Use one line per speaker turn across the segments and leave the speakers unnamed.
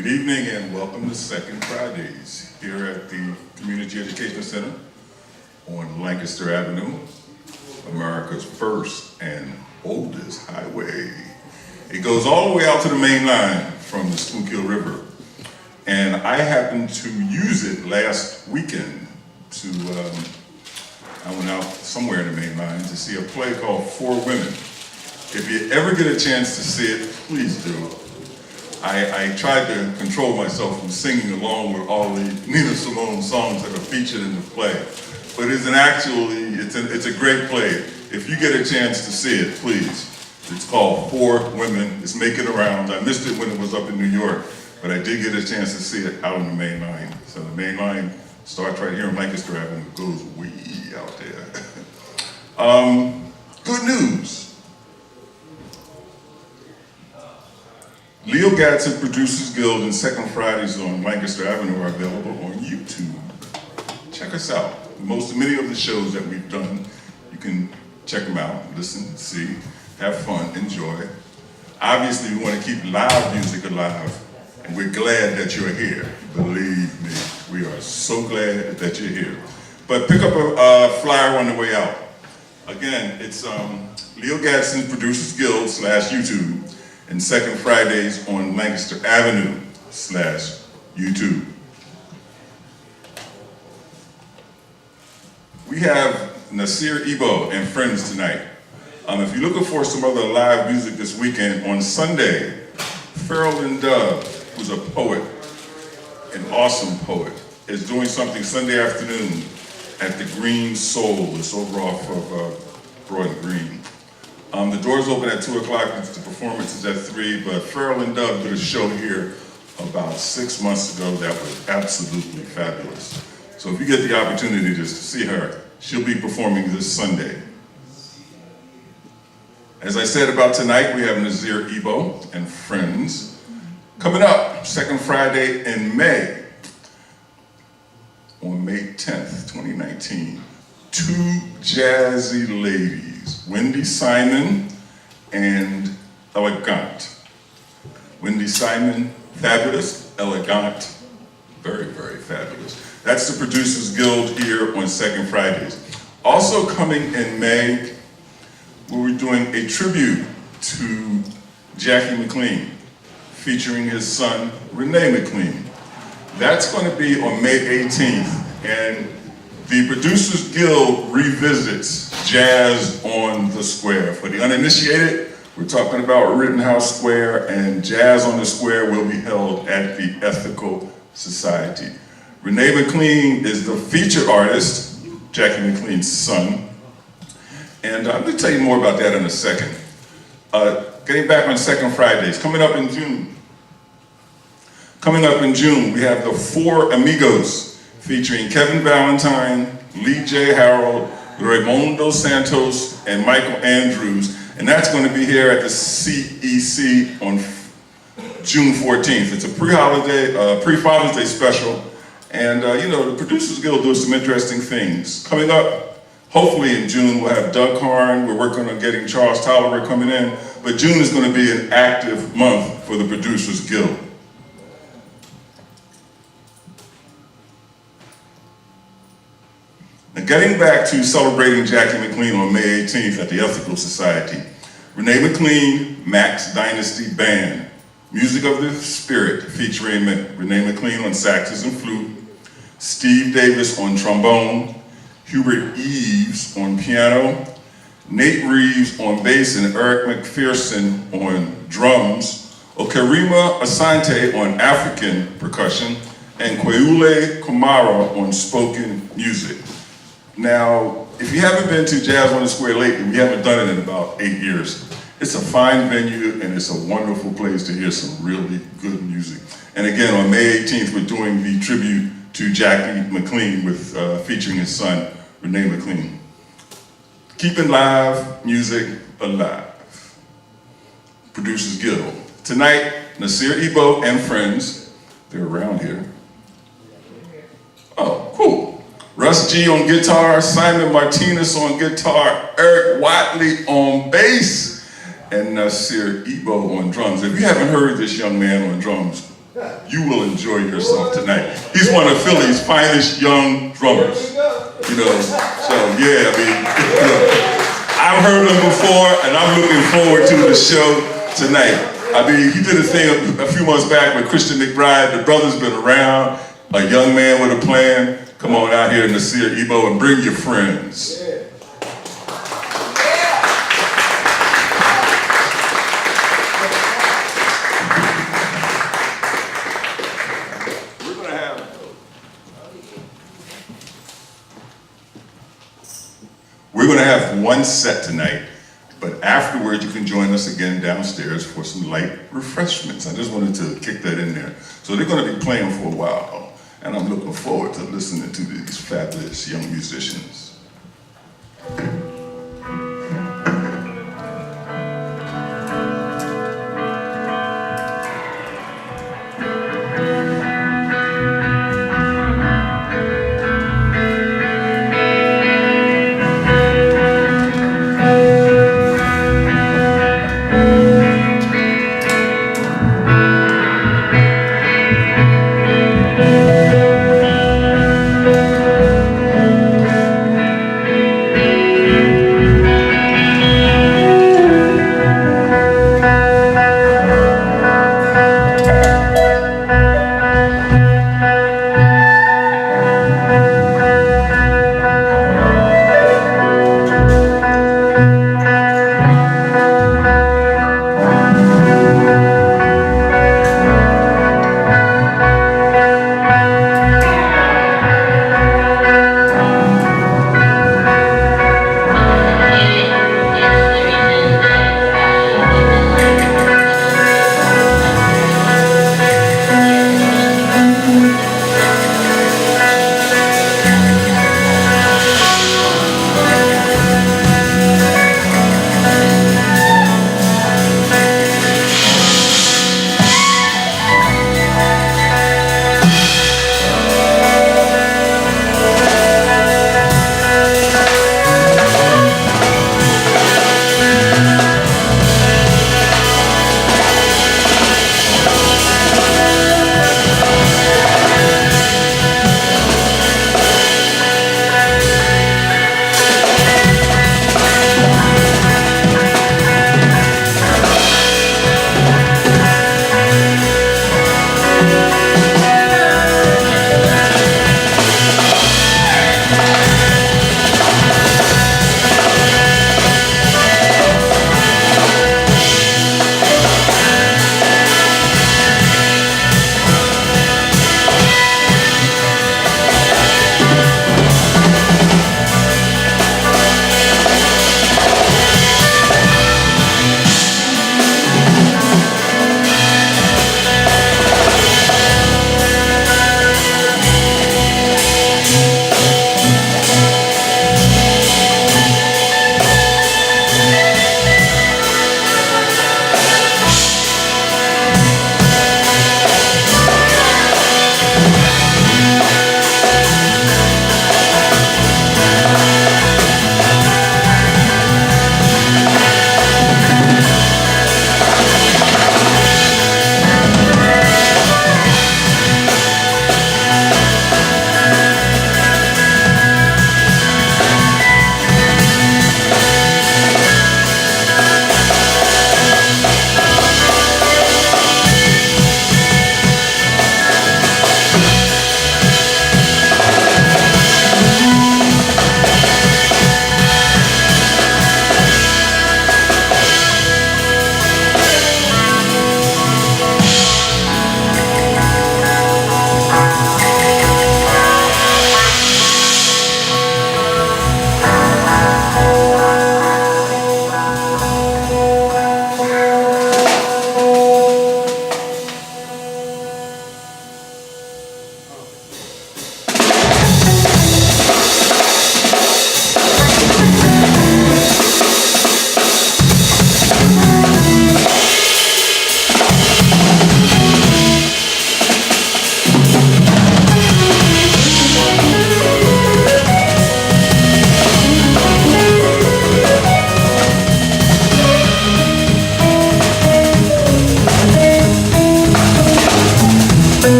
Good evening and welcome to Second Fridays here at the Community Education Center on Lancaster Avenue, America's first and oldest highway. It goes all the way out to the main line from the Schuylkill River. And I happened to use it last weekend I went out somewhere in the main line to see a play called Four Women. If you ever get a chance to see it, please do. I tried to control myself from singing along with all the Nina Simone songs that are featured in the play. But it's a great play. If you get a chance to see it, please. It's called Four Women. It's making around. I missed it when it was up in New York, but I did get a chance to see it out on the main line. So the main line starts right here on Lancaster Ave and goes way out there. Good news. Leo Gadsden Producers Guild and Second Fridays on Lancaster Avenue are available on YouTube. Check us out. Many of the shows that we've done, you can check them out, listen, see, have fun, enjoy. Obviously, we want to keep live music alive, and we're glad that you're here. Believe me, we are so glad that you're here. But pick up a flyer on the way out. Again, it's Leo Gadsden Producers Guild /YouTube. And Second Fridays on Lancaster Avenue /YouTube. We have Nazir and friends tonight. If you're looking for some other live music this weekend, on Sunday, Farrell Dove, who's a poet, an awesome poet, is doing something Sunday afternoon at the Green Soul. It's over off of Broad and Green. The doors open at 2 o'clock, the performance is at 3, but Farrell and Dove did a show here about 6 months ago that was absolutely fabulous. So if you get the opportunity just to see her, she'll be performing this Sunday. As I said about tonight, we have Nazir and friends. Coming up, second Friday in May, on May 10th, 2019, two jazzy ladies, Wendy Simon and Elegant. Wendy Simon, fabulous. Elegant, very, very fabulous. That's the Producers Guild here on Second Fridays. Also coming in May, we're doing a tribute to Jackie McLean, featuring his son, Renee McLean. That's going to be on May 18th, and the Producers Guild revisits Jazz on the Square. For the uninitiated, we're talking about Rittenhouse Square, and Jazz on the Square will be held at the Ethical Society. Renee McLean is the featured artist, Jackie McLean's son. And I'm going to tell you more about that in a second. Getting back on Second Fridays, coming up in June. Coming up in June, we have the Four Amigos, featuring Kevin Valentine, Lee J. Harold, Raimundo Santos, and Michael Andrews. And that's going to be here at the CEC on June 14th. It's a pre-holiday, pre-Father's Day special. And the Producers Guild does some interesting things. Coming up, hopefully in June, we'll have Doug Harn. We're working on getting Charles Tolliver coming in. But June is going to be an active month for the Producers Guild. Now, getting back to celebrating Jackie McLean on May 18th at the Ethical Society, Renee McLean, Max Dynasty Band, Music of the Spirit, featuring Renee McLean on saxes and flute, Steve Davis on trombone, Hubert Eves on piano, Nate Reeves on bass, and Eric McPherson on drums, Okarima Asante on African percussion, and Kweule Kumara on spoken music. Now, if you haven't been to Jazz on the Square lately, we haven't done it in about 8 years. It's a fine venue and it's a wonderful place to hear some really good music. And again, on May 18th, we're doing the tribute to Jackie McLean with featuring his son, Renee McLean. Keeping live music alive. Producers Guild. Tonight, Nasir Ebo and friends, they're around here. Oh, cool. Russ G on guitar, Simon Martinez on guitar, Eric Watley on bass, and Nasir Ebo on drums. If you haven't heard this young man on drums, You will enjoy yourself tonight. He's one of Philly's finest young drummers. You know, so yeah, I mean, I've heard him before, and I'm looking forward to the show tonight. I mean, he did a thing a few months back with Christian McBride. The brother's been around, a young man with a plan. Come on out here, Nazir, Ebo, and bring your friends. We're going to have one set tonight, but afterwards you can join us again downstairs for some light refreshments. I just wanted to kick that in there. So they're going to be playing for a while, and I'm looking forward to listening to these fabulous young musicians.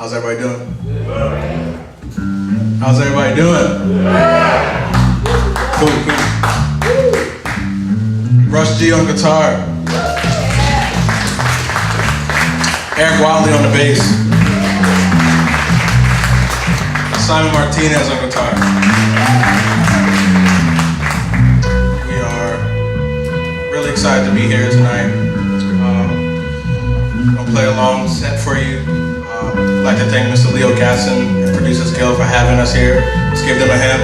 How's everybody doing? How's everybody doing? Cool. Rush G on guitar. Eric Wiley on the bass. Simon Martinez on guitar. We are really excited to be here tonight. I'll play a long set for you. I'd like to thank Mr. Leo Gasson and Producers Guild for having us here. Let's give them a hand.